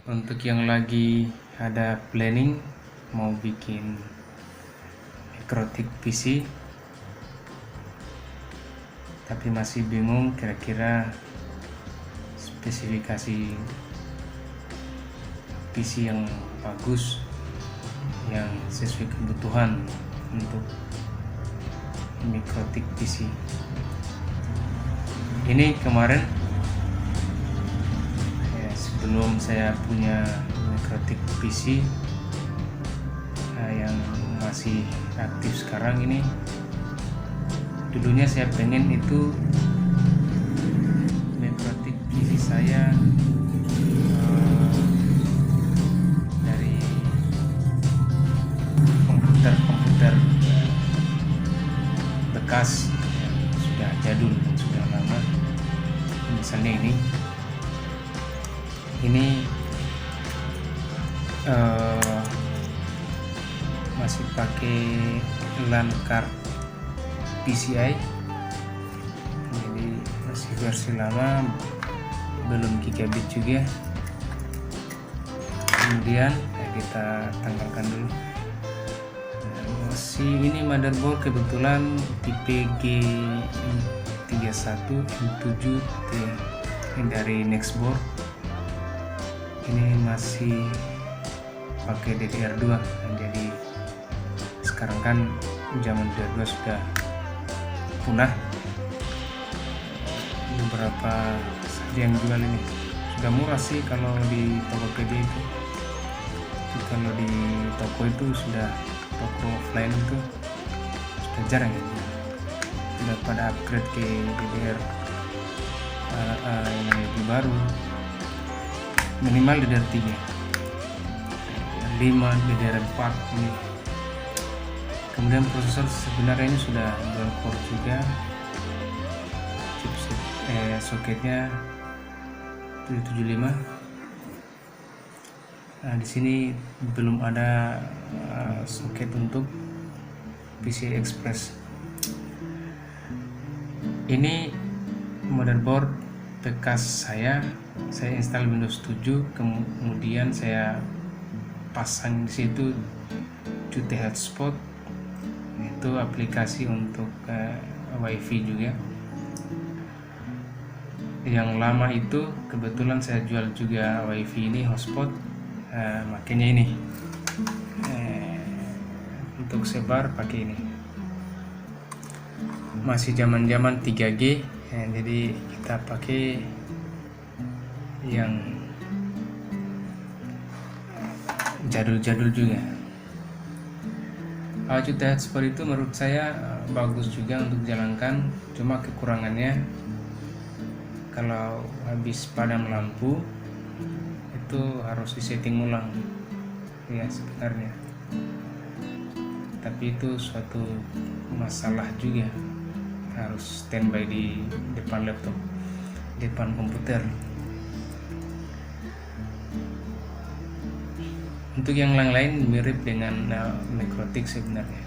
Untuk yang lagi ada planning mau bikin Mikrotik PC tapi masih bingung kira-kira spesifikasi PC yang bagus, yang sesuai kebutuhan untuk Mikrotik PC. Ini kemarin sebelum saya punya Mikrotik PC yang masih aktif sekarang ini, dulunya saya pengen itu Mikrotik PC saya dari komputer bekas yang sudah jadul dan sudah lama. Misalnya ini masih pakai LAN card PCI, jadi masih versi lama, belum gigabit juga. Kemudian kita tanggalkan dulu. Ini motherboard kebetulan tipe G31M7T dari Nextboard. Ini masih pakai DDR2, jadi sekarang kan zaman DDR2 sudah punah. Beberapa saja yang jual ini sudah murah sih kalau di Tokopedia itu. Kalau di toko itu sudah, toko offline itu sudah jarang ya, sudah pada upgrade ke DDR yang lebih baru, minimal DDR3, DDR5, DDR4 ini. Kemudian prosesor sebenarnya ini sudah dual core juga, chipset soketnya 775. Nah, di sini belum ada soket untuk PCI Express. Ini motherboard bekas saya install Windows 7, kemudian saya pasang di situ QT hotspot, itu aplikasi untuk WiFi juga. Yang lama itu kebetulan saya jual juga WiFi ini, hotspot, makanya ini untuk sebar pakai ini. Masih zaman 3G, jadi kita pakai yang jadul-jadul juga. QT hotspot itu menurut saya bagus juga untuk jalankan, cuma kekurangannya kalau habis padam lampu itu harus disetting ulang ya sebenarnya, tapi itu suatu masalah juga, harus standby di depan laptop, depan komputer. Untuk yang lain mirip dengan Mikrotik sebenarnya.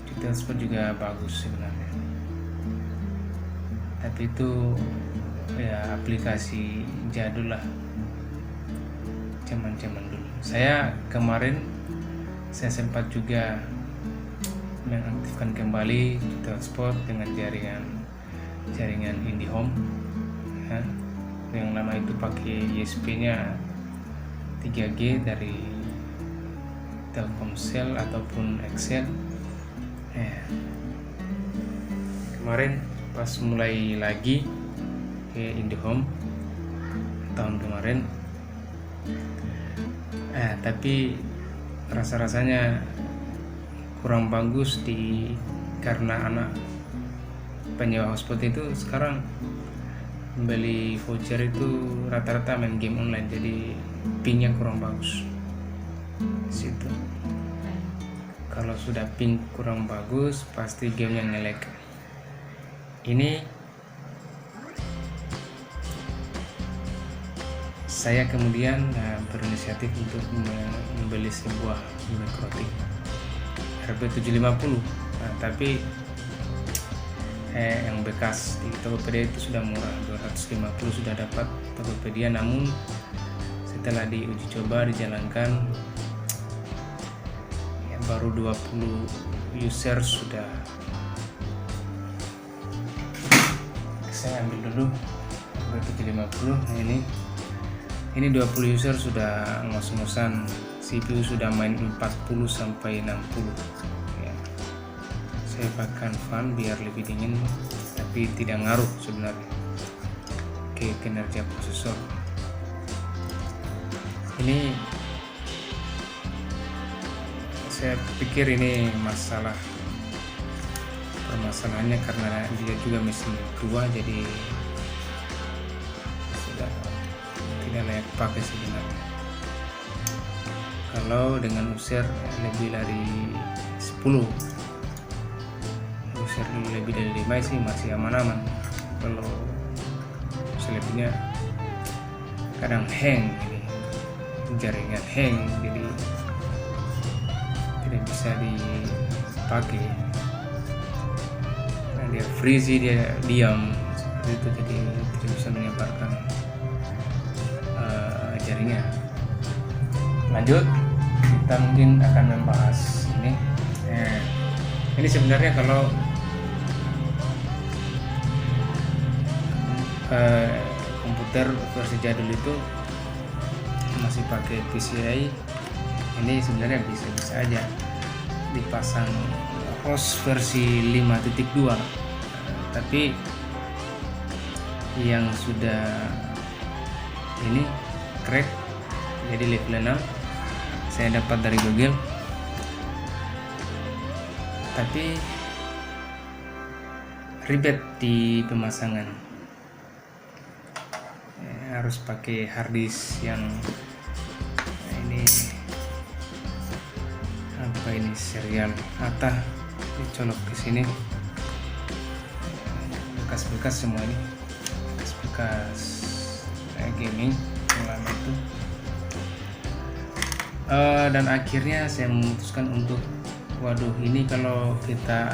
QT hotspot juga bagus sebenarnya, tapi itu ya aplikasi jadul lah, zaman dulu. Saya kemarin sempat juga mengaktifkan kembali QT hotspot dengan jaringan IndiHome ya. Yang lama itu pakai ISP-nya 3G dari Telkomsel ataupun Excel. Kemarin pas mulai lagi ke IndiHome tahun kemarin, tapi rasanya kurang bagus karena anak penyewa hotspot itu sekarang beli voucher itu rata-rata main game online, jadi pingnya kurang bagus situ. Kalau sudah ping kurang bagus pasti gamenya nge-lag. Ini saya kemudian berinisiatif untuk membeli sebuah Mikrotik RB750, tapi yang bekas di Tokopedia itu sudah murah, 250 sudah dapat Tokopedia, namun setelah diuji coba dijalankan ya, baru 20 user sudah. Saya ambil dulu BP50. Nah ini 20 user sudah ngos-ngosan, CPU sudah main 40 sampai 60 ya. Saya pakai fan biar lebih dingin, tapi tidak ngaruh sebenarnya ke kinerja prosesor. Ini saya pikir ini permasalahannya karena dia juga mesin tua, jadi sudah tidak layak pakai sebenarnya. Kalau dengan user lebih dari 10, user lebih dari 5 sih masih aman-aman. Kalau selebihnya kadang hang, jaringan hang, jadi tidak bisa dipakai. Nah, dia freeze, dia diam seperti itu, jadi tidak bisa menyebarkan jaringan. Lanjut, kita mungkin akan membahas ini. Ini sebenarnya kalau komputer versi jadul itu masih pakai PCI, ini sebenarnya bisa aja dipasang ROS versi 5.2, tapi yang sudah ini crack jadi level 6 saya dapat dari Google, tapi ribet di pemasangan, harus pakai harddisk yang ini apa ini, serial ATA, dicolok ke sini, bekas-bekas semua ini, bekas gaming yang lama itu. Dan akhirnya saya memutuskan untuk waduh, ini kalau kita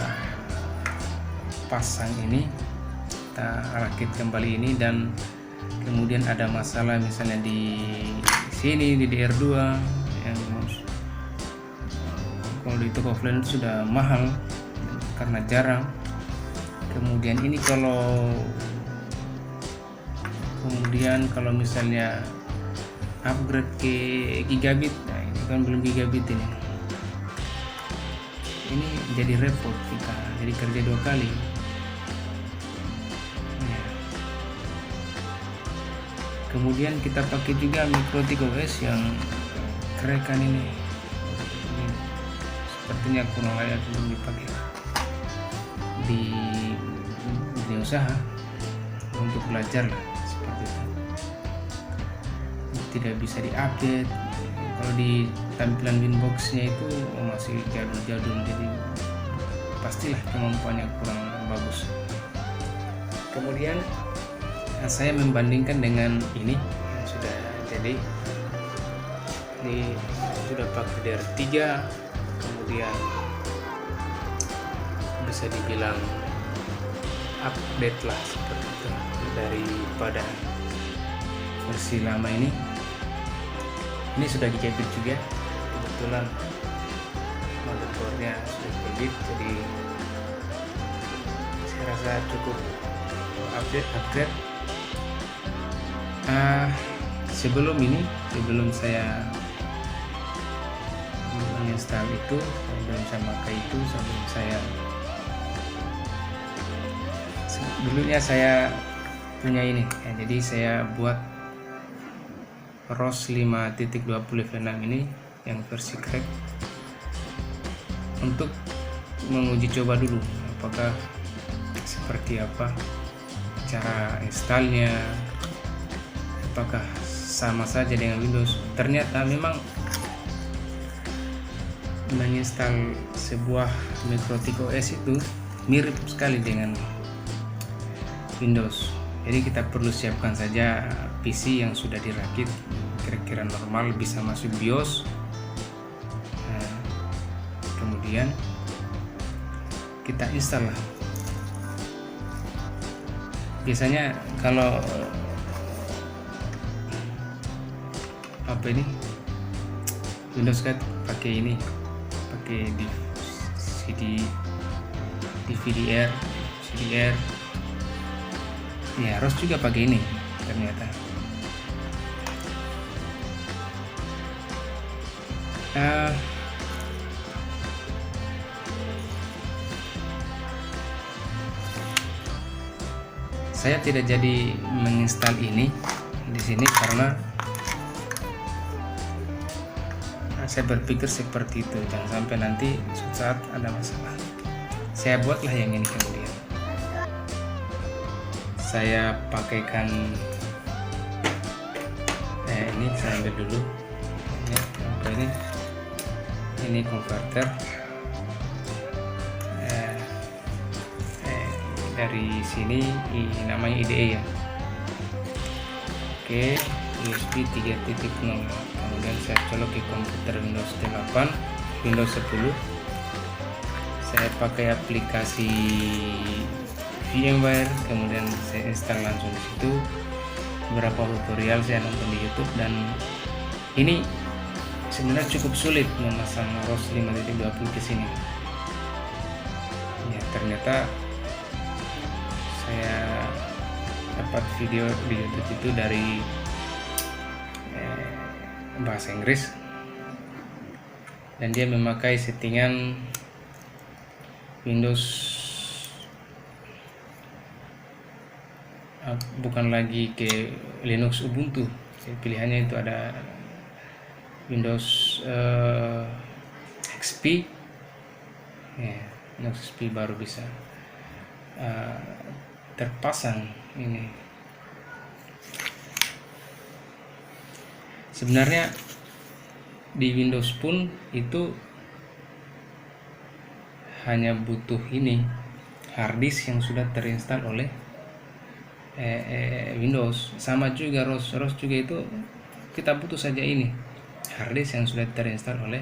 pasang ini, kita rakit kembali ini, dan kemudian ada masalah misalnya di sini di DR2 yang kalau di toko offline sudah mahal karena jarang. Kemudian ini kalau misalnya upgrade ke gigabit, nah ini kan belum gigabit ini jadi repot, kita jadi kerja 2 kali ya. Kemudian kita pakai juga Mikrotik OS yang kerekan ini sepertinya kurang layak untuk dipakai di dunia usaha untuk belajar lah, seperti itu. Tidak bisa diupdate. Kalau di tampilan Winbox-nya itu masih jadul-jadul, jadi pastilah kemampuannya kurang bagus. Kemudian saya membandingkan dengan ini yang sudah jadi, ini sudah pakai DR3, kemudian bisa dibilang update lah seperti itu daripada versi lama ini. Ini sudah gigabit juga, kebetulan motherboardnya sudah gigabit, jadi saya rasa cukup upgrade. Sebelum saya menginstal itu, sebelum saya pakai itu, dulunya saya punya ini ya, jadi saya buat ROS 5.20 level 6 ini yang versi crack untuk menguji coba dulu apakah seperti apa cara installnya, apakah sama saja dengan Windows. Ternyata memang menginstal sebuah Mikrotik OS itu mirip sekali dengan Windows. Jadi kita perlu siapkan saja PC yang sudah dirakit kira-kira normal, bisa masuk BIOS. Nah, kemudian kita install lah. Biasanya kalau apa ini Windows kan pakai ini, pakai CDR ya, ROS juga pakai ini ternyata. Saya tidak jadi menginstal ini di sini karena saya berpikir seperti itu, jangan sampai nanti suatu saat ada masalah. Saya buatlah yang ini, kemudian saya pakaikan ini, saya ambil dulu ini konverter dari sini, namanya IDE ya. Oke, USB 3.0. Kemudian saya colok ke komputer Windows 8, Windows 10. Saya pakai aplikasi VMware, kemudian saya install langsung di situ. Beberapa tutorial saya nonton di YouTube, dan ini sebenarnya cukup sulit memasang ROS 5.20 ke sini. Ya, ternyata saya dapat video di YouTube itu dari bahasa Inggris, dan dia memakai settingan Windows, bukan lagi ke Linux Ubuntu. Pilihannya itu ada Windows XP ya, Linux XP baru bisa terpasang ini. Sebenarnya di Windows pun itu hanya butuh ini, harddisk yang sudah terinstall oleh Windows. Sama juga ROS juga itu kita butuh saja ini, harddisk yang sudah terinstall oleh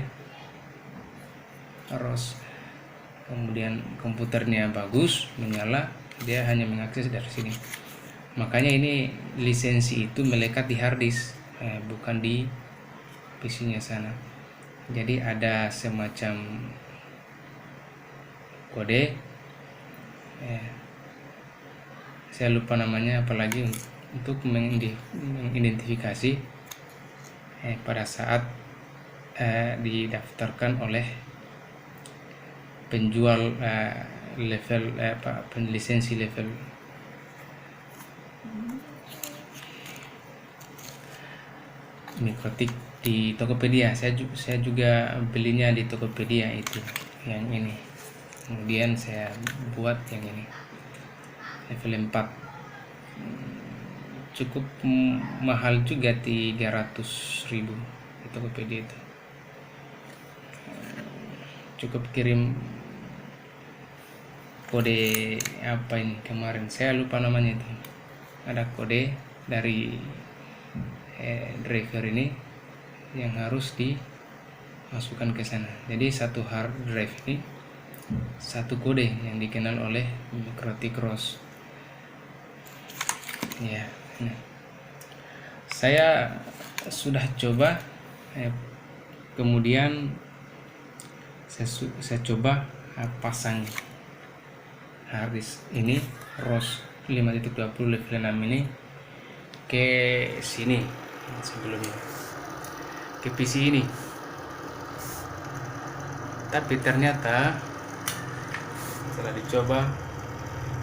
ROS. Kemudian komputernya bagus, menyala, dia hanya mengakses dari sini. Makanya ini lisensi itu melekat di harddisk, bukan di PC-nya sana. Jadi ada semacam kode, saya lupa namanya, apalagi untuk mengidentifikasi pada saat didaftarkan oleh penjual level lisensi level. Mikrotik di Tokopedia, saya juga belinya di Tokopedia itu yang ini. Kemudian saya buat yang ini level 4, cukup mahal juga, 300.000 di Tokopedia itu. Cukup kirim kode apa ini kemarin, saya lupa namanya itu, ada kode dari driver ini yang harus dimasukkan ke sana. Jadi satu hard drive ini satu kode yang dikenal oleh Mikrotik ROS ya. Nah, saya sudah coba, kemudian saya coba pasang harddisk ini ROS 5.20 level 6 ini ke sini, sebelumnya ke PC ini, tapi ternyata setelah dicoba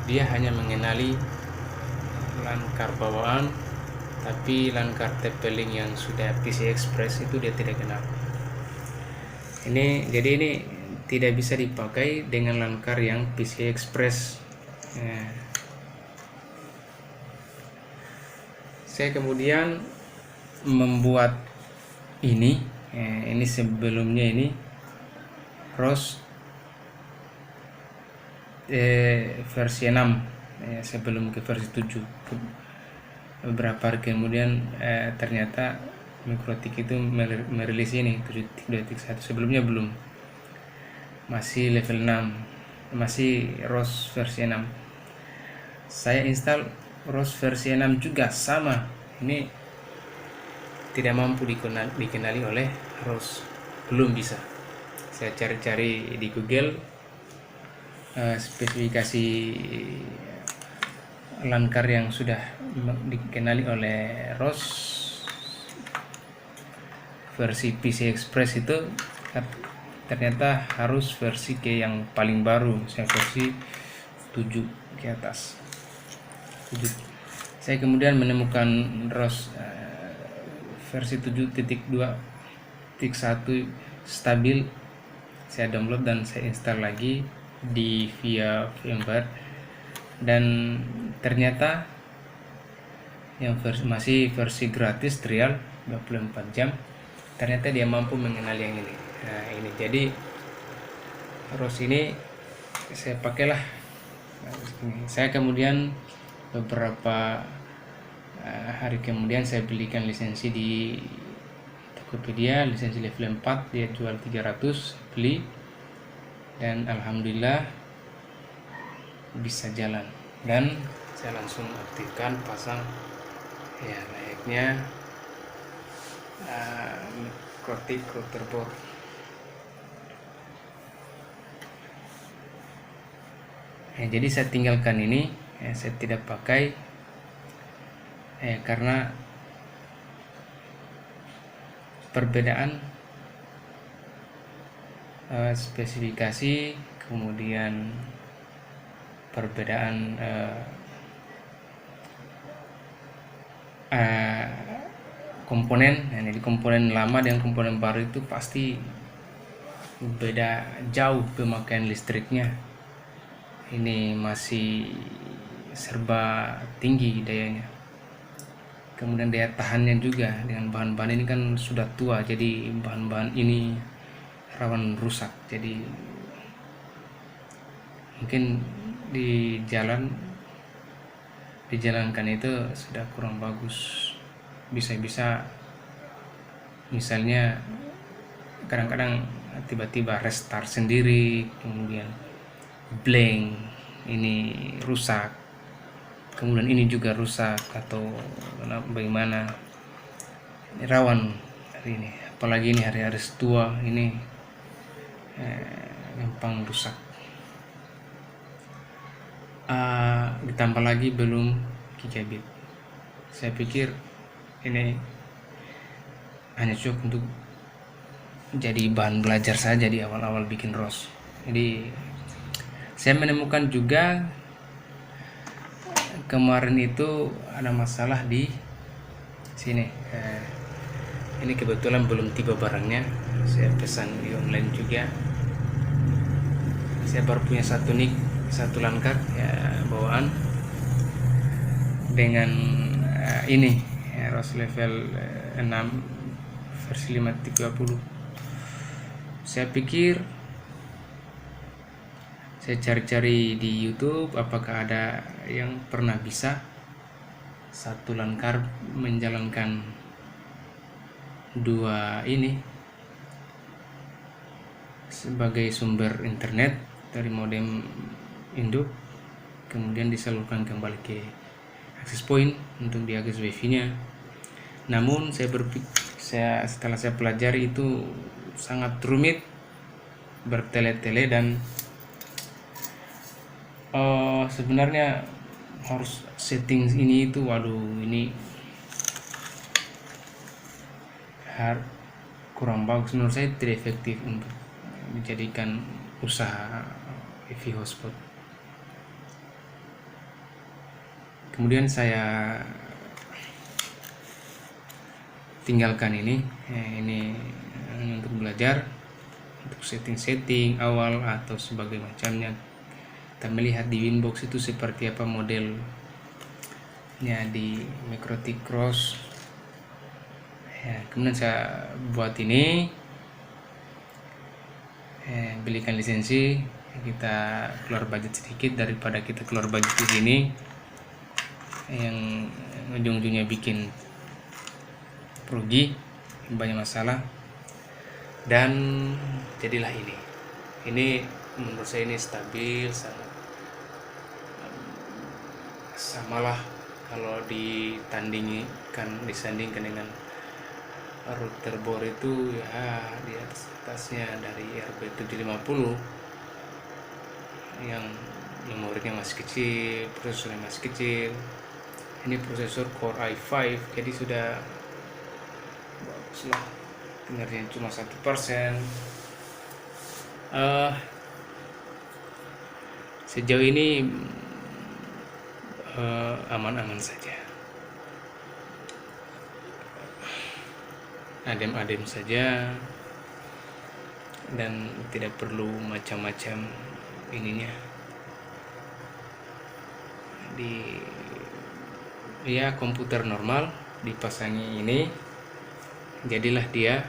dia hanya mengenali LAN card bawaan, tapi LAN card TP-Link yang sudah PCI Express itu dia tidak kenal. Jadi ini tidak bisa dipakai dengan LAN card yang PCI Express. Saya kemudian membuat ini sebelumnya ini ROS versi 6 sebelum ke versi 7. Beberapa hari kemudian ternyata Mikrotik itu merilis ini 7.1. Sebelumnya belum, masih level 6, masih ROS versi 6. Saya install ROS versi 6 juga, sama. Ini tidak mampu dikenali oleh ROS, belum bisa. Saya cari-cari di Google spesifikasi Lankar yang sudah dikenali oleh ROS versi PC Express itu ternyata harus versi ke yang paling baru, misalnya versi 7 ke atas. 7. Saya kemudian menemukan ROS versi 7.2.1 stabil. Saya download dan saya install lagi via VMware, dan ternyata yang masih versi gratis trial 24 jam, ternyata dia mampu mengenali yang ini. Nah ini, jadi ROS ini saya pakailah. Saya kemudian beberapa hari kemudian saya belikan lisensi di Tokopedia, lisensi level 4, dia jual 300, beli, dan alhamdulillah bisa jalan, dan saya langsung aktifkan, pasang, ya layaknya Mikrotik router board. Jadi saya tinggalkan ini, saya tidak pakai karena perbedaan spesifikasi, kemudian perbedaan komponen. Nah, ini komponen lama dan komponen baru itu pasti beda jauh pemakaian listriknya. Ini masih serba tinggi dayanya, kemudian daya tahannya juga dengan bahan-bahan ini kan sudah tua, jadi bahan-bahan ini rawan rusak. Jadi mungkin dijalankan itu sudah kurang bagus, bisa-bisa misalnya kadang-kadang tiba-tiba restart sendiri, kemudian blank, ini rusak, kemudian ini juga rusak, atau bagaimana. Ini rawan hari ini, apalagi ini hari-hari tua ini gampang rusak. Ditambah lagi belum gigabit. Saya pikir ini hanya cukup untuk jadi bahan belajar saja di awal-awal bikin ROS. Jadi saya menemukan juga kemarin itu ada masalah di sini. Ini kebetulan belum tiba barangnya, saya pesan di online juga. Saya baru punya satu NIC, satu Lankar ya, bawaan dengan ini ROS level 6 versi 5.30. Saya pikir, saya cari-cari di YouTube apakah ada yang pernah bisa satu Lankar menjalankan dua ini sebagai sumber internet dari modem induk, kemudian disalurkan kembali ke access point untuk diakses wifi-nya. Namun setelah saya pelajari itu sangat rumit, bertele-tele, dan sebenarnya harus settings ini itu, waduh, ini kurang bagus menurut saya, tidak efektif untuk dijadikan usaha wifi hotspot. Kemudian saya tinggalkan ini untuk belajar, untuk setting awal atau sebagai macamnya. Kita melihat di Winbox itu seperti apa modelnya di Mikrotik Cross. Kemudian saya buat ini, belikan lisensi, kita keluar budget sedikit daripada kita keluar budget di sini yang ujung-ujungnya bikin rugi, banyak masalah. Dan jadilah ini menurut saya ini stabil, sangat samalah kalau disandingkan dengan router bor itu ya di atasnya dari RB750 yang memorinya masih kecil, prosesornya masih kecil. Ini prosesor Core i5, jadi sudah bagus lah, kinerjanya cuma 1%. Sejauh ini aman-aman saja, adem-adem saja, dan tidak perlu macam-macam ininya di ya komputer normal dipasangi ini, jadilah dia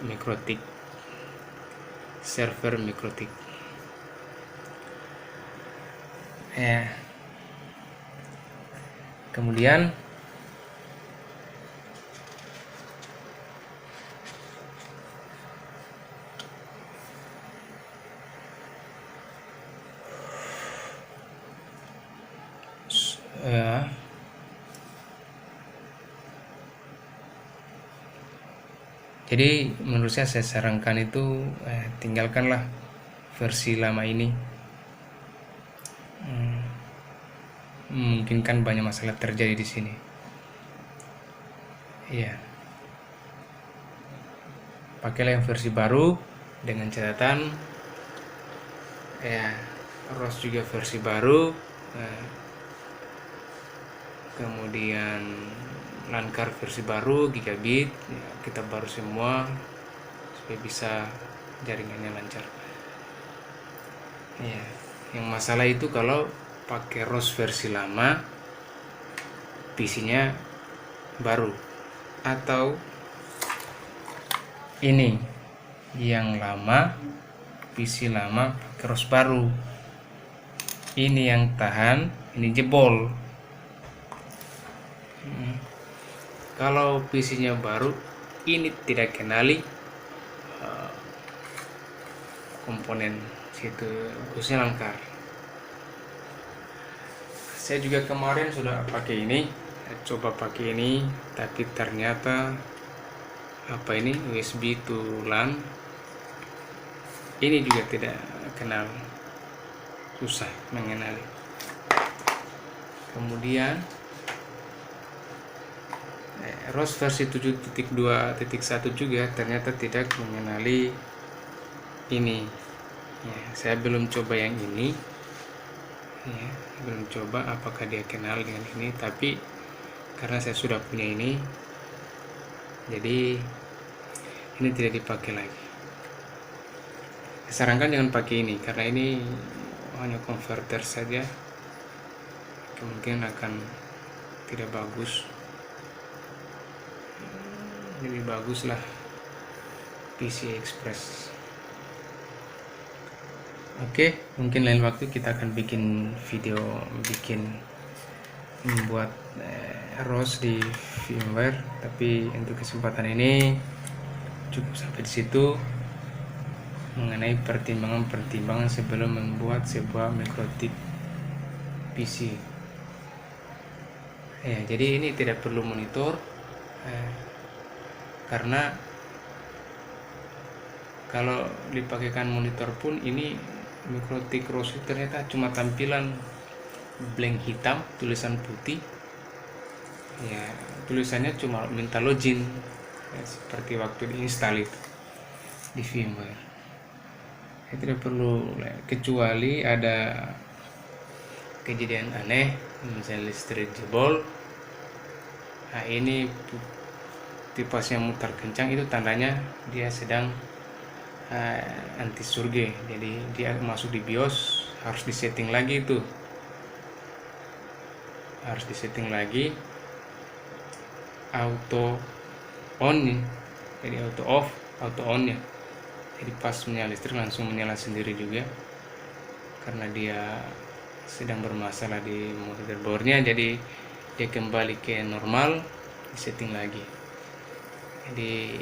MikroTik, server MikroTik ya. Kemudian jadi menurut saya sarankan itu tinggalkanlah versi lama ini. Mungkin kan banyak masalah terjadi di sini. Iya. Pakailah yang versi baru dengan catatan ya, ROS juga versi baru. Kemudian Lankar versi baru, gigabit ya, kita baru semua supaya bisa jaringannya lancar. Ya, yang masalah itu kalau pakai ROS versi lama, PC-nya baru, atau ini yang lama, PC lama pakai ROS baru, ini yang tahan, ini jebol. Kalau PC-nya baru, ini tidak kenali komponen situ, khususnya Lankar. Saya juga kemarin sudah pakai ini, coba pakai ini, tapi ternyata apa ini USB to LAN ini juga tidak kenal, susah mengenali. Kemudian ROS versi 7.2.1 juga ternyata tidak mengenali ini ya. Saya belum coba yang ini ya, belum coba apakah dia kenal dengan ini, tapi karena saya sudah punya ini, jadi ini tidak dipakai lagi. Saya sarankan jangan pakai ini karena ini hanya konverter saja, kemungkinan akan tidak bagus. Lebih baguslah PC Express. Oke, mungkin lain waktu kita akan bikin video membuat ROS di VMware, tapi untuk kesempatan ini cukup sampai di situ mengenai pertimbangan sebelum membuat sebuah MikroTik PC. Ya, jadi ini tidak perlu monitor karena kalau dipakaikan monitor pun ini MikroTik ROS ternyata cuma tampilan blank hitam, tulisan putih ya, tulisannya cuma minta login ya, seperti waktu diinstal itu di VMware. Ya, tidak perlu, kecuali ada kejadian aneh misalnya listrik jebol, nah ini tipasnya mutar kencang, itu tandanya dia sedang anti surge, jadi dia masuk di BIOS, harus disetting lagi, itu harus disetting lagi auto on nih, jadi auto off, auto on ya, jadi pas menyala listrik langsung menyala sendiri juga karena dia sedang bermasalah di motherboardnya, jadi dia kembali ke normal, disetting lagi. Jadi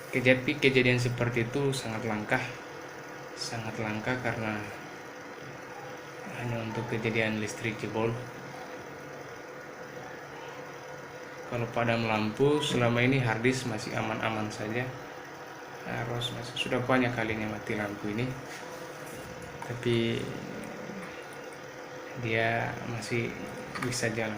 kejadian seperti itu sangat langka karena hanya untuk kejadian listrik jebol. Kalau padam lampu selama ini harddisk masih aman-aman saja. Harus sudah banyak kalinya mati lampu ini, tapi dia masih bisa jalan.